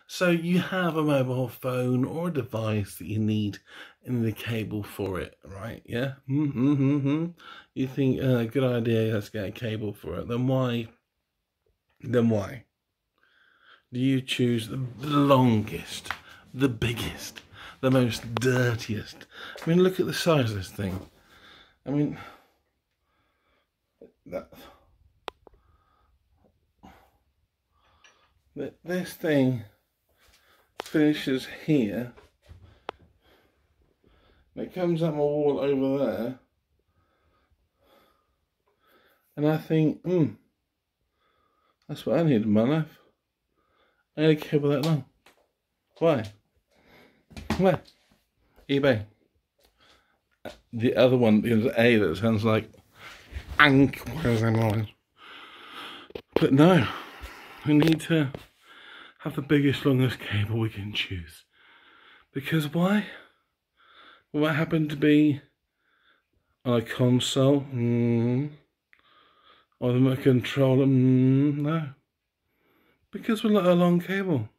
So you have a mobile phone or a device that you need and the cable for it, right? Yeah? You think, good idea, let's get a cable for it. Then why do you choose the longest, the biggest, the most dirtiest? I mean, look at the size of this thing. I mean, this thing finishes here. And it comes up my wall over there. And I think, that's what I need in my life. I need a cable that long. Why? Why? eBay. The other one begins with A that sounds like Ank. But no, we need to have the biggest, longest cable we can choose. Because why? What happened to be on a console? Or the controller? No. Because we're not a long cable.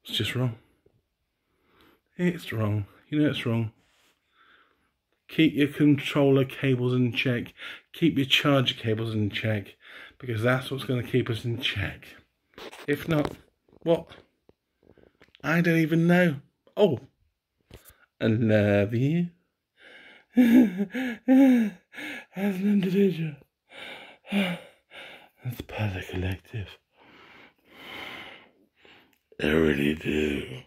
It's just wrong. It's wrong. You know it's wrong. Keep your controller cables in check. Keep your charger cables in check. Because that's what's going to keep us in check. If not, what? I don't even know. Oh, I love you. As an individual. That's part of the collective. I really do.